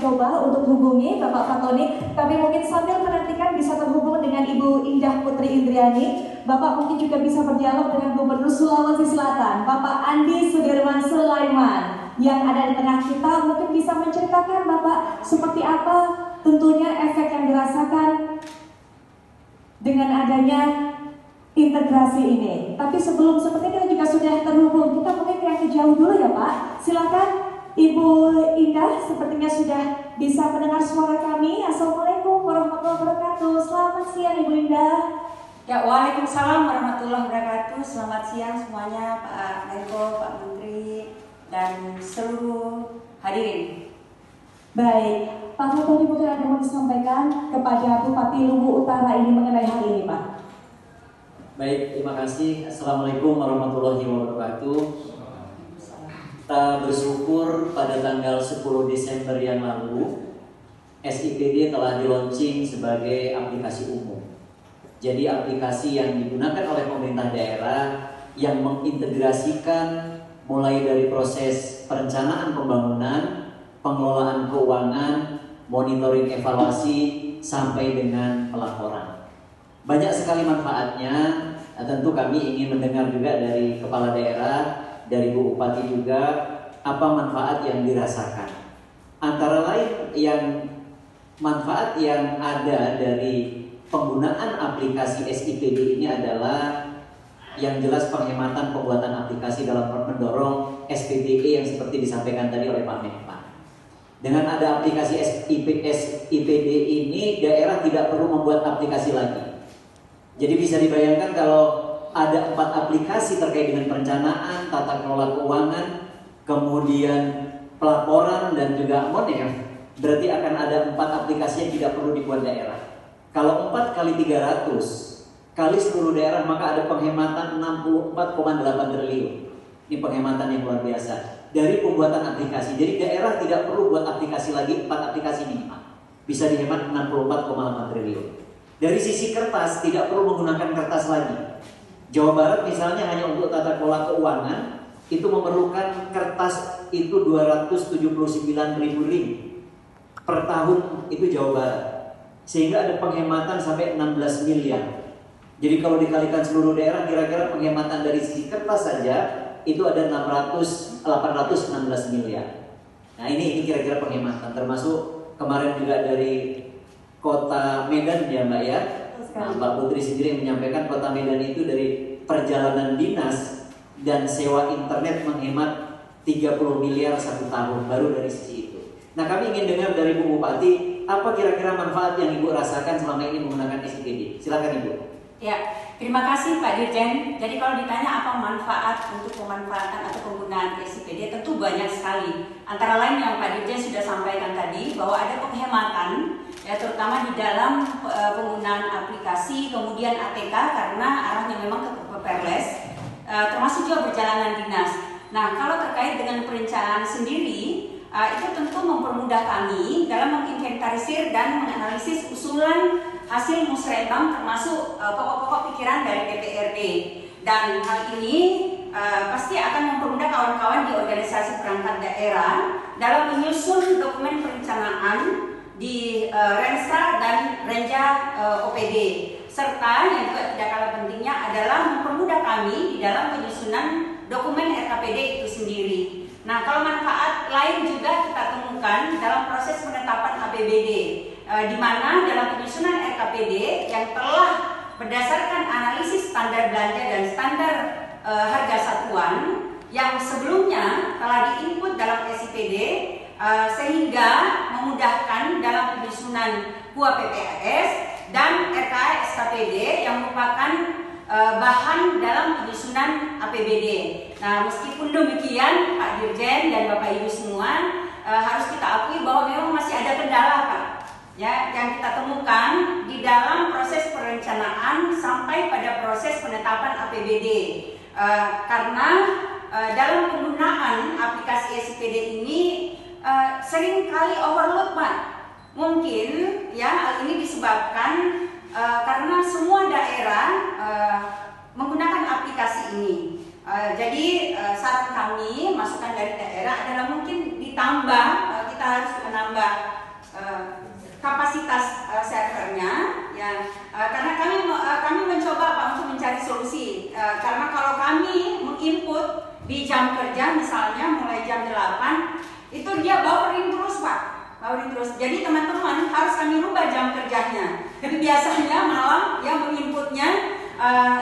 mencoba untuk hubungi Bapak Fatoni, tapi mungkin sambil menantikan bisa terhubung dengan Ibu Indah Putri Indriani. Bapak mungkin juga bisa berdialog dengan Gubernur Sulawesi Selatan, Bapak Andi Sudirman Sulaiman yang ada di tengah kita. Mungkin bisa menceritakan Bapak seperti apa tentunya efek yang dirasakan dengan adanya integrasi ini. Tapi sebelum seperti kita juga sudah terhubung, kita mungkin yang jauh dulu ya Pak. Silakan Ibu Indah, sepertinya sudah bisa mendengar suara kami. Assalamualaikum warahmatullahi wabarakatuh. Selamat siang Ibu Indah. Ya, waalaikumsalam warahmatullahi wabarakatuh. Selamat siang semuanya, Pak Menko, Pak Menteri, dan seluruh hadirin. Baik, Pak Fatoni mungkin ada mau disampaikan kepada Bupati Luwu Utara ini mengenai hal ini Pak. Baik, terima kasih. Assalamualaikum warahmatullahi wabarakatuh. Kita bersyukur pada tanggal 10 Desember yang lalu SIPD telah di-launching sebagai aplikasi umum. Jadi aplikasi yang digunakan oleh pemerintah daerah yang mengintegrasikan mulai dari proses perencanaan pembangunan, pengelolaan keuangan, monitoring evaluasi, sampai dengan pelaporan. Banyak sekali manfaatnya. Tentu kami ingin mendengar juga dari kepala daerah, dari Bu Bupati juga, apa manfaat yang dirasakan. Antara lain manfaat yang ada dari penggunaan aplikasi SIPD ini adalah yang jelas penghematan pembuatan aplikasi dalam mendorong SPDE yang seperti disampaikan tadi oleh Pak Menpan. Dengan ada aplikasi SIPD ini, daerah tidak perlu membuat aplikasi lagi. Jadi bisa dibayangkan kalau ada 4 aplikasi terkait dengan perencanaan, tata kelola keuangan, kemudian pelaporan dan juga moneter, berarti akan ada 4 aplikasi yang tidak perlu dibuat daerah. Kalau 4 kali 300 kali seluruh daerah, maka ada penghematan 64,8 triliun. Ini penghematan yang luar biasa dari pembuatan aplikasi. Jadi daerah tidak perlu buat aplikasi lagi, 4 aplikasi minimal. Bisa dihemat 64,8 triliun. Dari sisi kertas, tidak perlu menggunakan kertas lagi. Jawa Barat misalnya hanya untuk tata kelola keuangan itu memerlukan kertas itu 279.000 ring per tahun, itu Jawa Barat. Sehingga ada penghematan sampai 16 miliar. Jadi kalau dikalikan seluruh daerah, kira-kira penghematan dari sisi kertas saja itu ada 816 miliar. Nah ini kira-kira penghematan, termasuk kemarin juga dari Kota Medan ya Mbak ya. Nah, Mbak Putri sendiri menyampaikan Kota Medan itu dari perjalanan dinas dan sewa internet menghemat 30 miliar 1 tahun, baru dari sisi itu. Nah kami ingin dengar dari Bu Bupati, apa kira-kira manfaat yang Ibu rasakan selama ini menggunakan SIPD? Silakan Ibu. Ya, terima kasih Pak Dirjen. Jadi kalau ditanya apa manfaat untuk pemanfaatan atau penggunaan SIPD, tentu banyak sekali. Antara lain yang Pak Dirjen sudah sampaikan tadi, bahwa ada penghematan, ya terutama di dalam penggunaan aplikasi, kemudian ATK karena arahnya memang ke Perles, termasuk juga perjalanan dinas. Nah, kalau terkait dengan perencanaan sendiri, itu tentu mempermudah kami dalam menginventarisir dan menganalisis usulan hasil musrebang termasuk pokok-pokok pikiran dari DPRD. Dan hal ini pasti akan mempermudah kawan-kawan di organisasi perangkat daerah dalam menyusun dokumen perencanaan di Renstra dan Renja OPD. Serta yang juga tidak kalah pentingnya adalah mempermudah kami di dalam penyusunan dokumen RKPD itu sendiri. Nah, kalau manfaat lain juga kita temukan dalam proses penetapan APBD, di mana dalam penyusunan RKPD yang telah berdasarkan analisis standar belanja dan standar harga satuan yang sebelumnya telah diinput dalam SIPD, sehingga memudahkan dalam penyusunan KUA PPAS dan RKA SKPD yang merupakan bahan dalam penyusunan APBD. Nah, meskipun demikian Pak Dirjen dan Bapak Ibu semua, harus kita akui bahwa memang masih ada kendala Pak, ya, yang kita temukan di dalam proses perencanaan sampai pada proses penetapan APBD. Karena dalam penggunaan aplikasi SIPD ini sering kali overload Pak. Mungkin ya hal ini disebabkan karena semua daerah menggunakan aplikasi ini. Jadi saran kami, masukan dari daerah adalah mungkin ditambah, kita kita harus menambah kapasitas servernya, ya, karena kami mencoba Pak untuk mencari solusi. Karena kalau kami menginput di jam kerja misalnya mulai jam 8 itu dia buffering terus Pak, buffering terus. Jadi teman-teman harus kami rubah jam kerjanya. Jadi biasanya malam dia menginputnya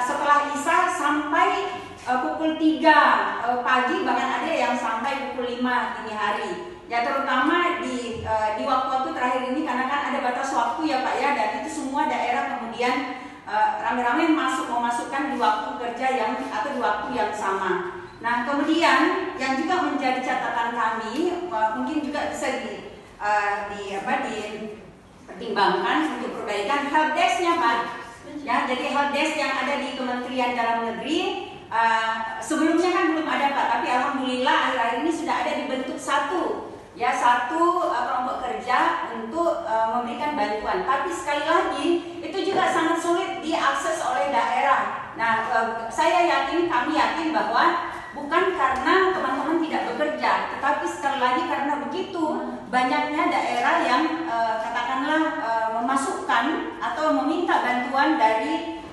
setelah Isya sampai pukul 3 pagi, bahkan ada yang sampai pukul 5 dini hari. Ya terutama di waktu-waktu terakhir ini karena kan ada batas waktu ya Pak ya, dan itu semua daerah kemudian rame-rame memasukkan di waktu kerja yang atau di waktu yang sama. Nah kemudian yang juga menjadi catatan kami mungkin juga bisa dipertimbangkan untuk perbaikan helpdesk-nya Pak. Ya jadi helpdesk yang ada di Kementerian Dalam Negeri sebelumnya kan belum ada Pak, tapi alhamdulillah akhir-akhir ini sudah ada dibentuk satu kelompok kerja untuk memberikan bantuan. Tapi sekali lagi itu juga sangat sulit diakses oleh daerah. Nah, kami yakin bahwa bukan karena teman-teman tidak bekerja, tetapi sekali lagi karena begitu banyaknya daerah yang katakanlah memasukkan atau meminta bantuan dari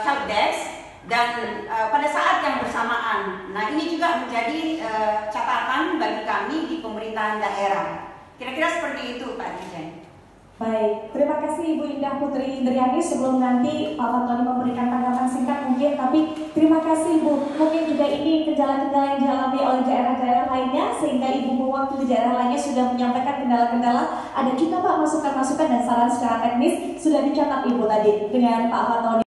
helpdesk dan pada saat yang bersamaan. Nah ini juga menjadi catatan bagi kami di pemerintahan daerah. Kira-kira seperti itu Pak Dirjen. Baik, terima kasih Ibu Indah Putri Indriani. Sebelum nanti Pak Fatoni memberikan tanggapan singkat mungkin, tapi terima kasih Ibu. Mungkin juga ini kendala-kendala yang dialami oleh daerah-daerah lainnya, sehingga Ibu mewakili daerah lainnya sudah menyampaikan kendala-kendala. Ada juga Pak masukan-masukan dan saran secara teknis sudah dicatat Ibu tadi dengan Pak Fatoni.